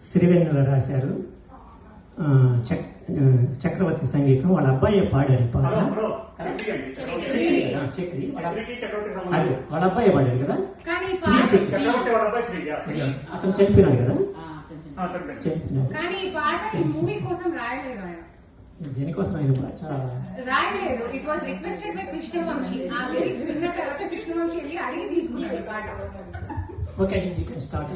సిరివెన్నెల రాశారు. చక్రవర్తి సంగీతం. వాళ్ళ అబ్బాయి పాడారు పాట. చక్రి అదే వాళ్ళ అబ్బాయి పాడాడు కదా. అతను చనిపోయినాడు కదా. దేనికోసం ఆయన రాయలేదు. It was requested by Krishna Vamsi. ఆ లిరిక్స్ విన్న తర్వాత కృష్ణవంశీ వెళ్ళి అడిగి తీసుకున్నాడు ఈ పాట. Okay, you can start.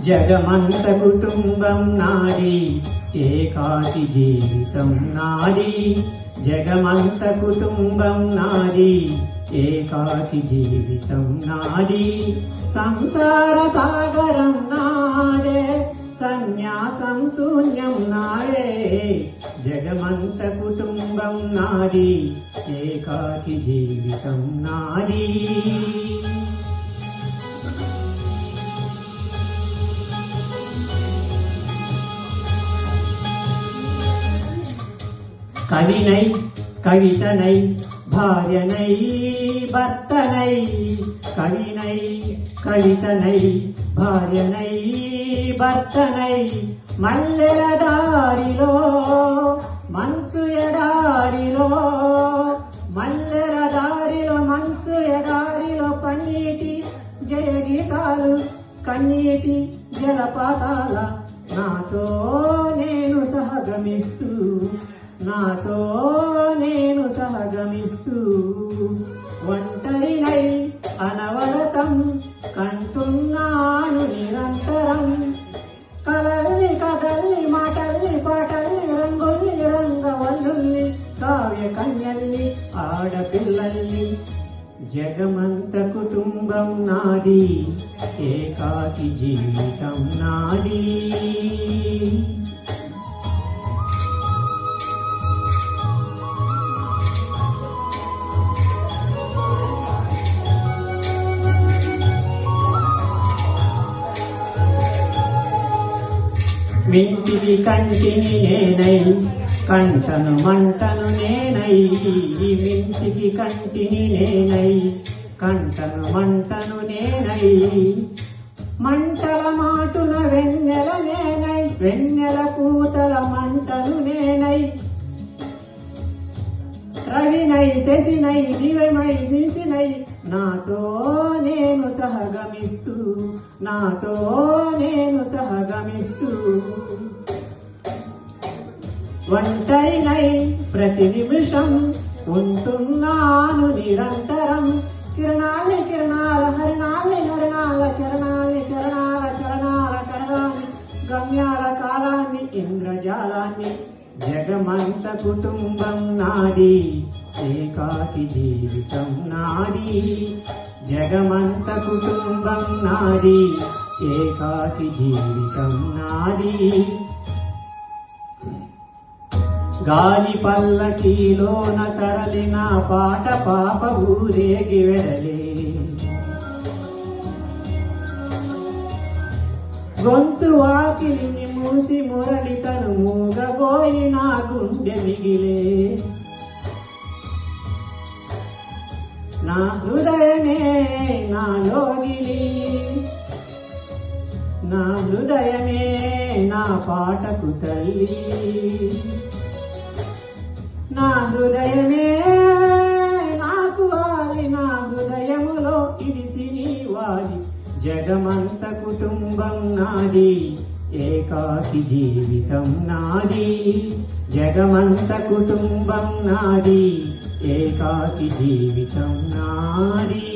జగమంత కుటుంబం నాది, ఏకాకి జీవితం నాది. జగమంత కుటుంబం నాది, ఏకాకి జీవితం నాది. సంసార సాగరం నాదే, సన్యాసం శూన్యం నాదే. జగమంత కుటుంబం నాది, ఏకాకి జీవితం నాది. కవినై కవితనై భార్యనై భర్తనై. కవినై కవితనై భార్యనై భర్తనై. మల్లెల దారిలో మంచు ఎడారిలో, మల్లెల దారిలో మంచు ఎడారిలో పన్నీటి జయగీతాలు, కన్నీటి జలపాతాల నాతో నేను సహగమిస్తూ, నాతో నేను సహగమిస్తూ. ఒంటరినై అనవరతం కంటున్నాను నిరంతరం. కలల్ని కథల్ని మాటల్ని పాటల్ని రంగుల్ని రంగవల్లుల్ని కావ్య కన్యల్ని ఆడపిల్లల్ని. జగమంత కుటుంబం నాది, ఏకాకి జీవితం నాది. మింటికి కంటిని నేనై, కంటను మంటను నేనై. మింటికి కంటిని నేనై, కంటను మంటను నేనై. మంటల మాటున వెన్నెల నేనై, వెన్నెల పూతల మంటను నేనై. రవినై శశినై దివమై శిశినై. నాతో నేను సహగమిస్తూ, నాతో నేను సహగమిస్తూ. ఒంటరినై ప్రతి నిమిషం ఉంటున్నాను నిరంతరం. కిరణాలి కిరణాల హరిణాలి హరిణాల చరణాలి చరణాల చరణాల కరగాలి. గమ్యాల కాలాన్ని ఇంద్రజాలాన్ని. జగమంత కుటుంబం నాది, ఏకాకి జీవితం నాది. జగమంత కుటుంబం నాది, ఏకాకి జీవితం నాది. గాలి పల్లకీలోన తరలిన పాట పాప ఊరేగి వెడలే. గొంతు వాకిలిని మూసి మురళి తను మూగబోయి నా గుండె మిగిలే. నా హృదయమే నా లోగిలి, నా హృదయమే నా పాటకు తల్లి. నా హృదయమే నాకు వాలి, నా హృదయములో ఇది సిని వాలి. జగమంత కుటుంబం నాది, ఏకాకి జీవితం నాది. జగమంత కుటుంబం నాది, ఏకాకి జీవితం నాది.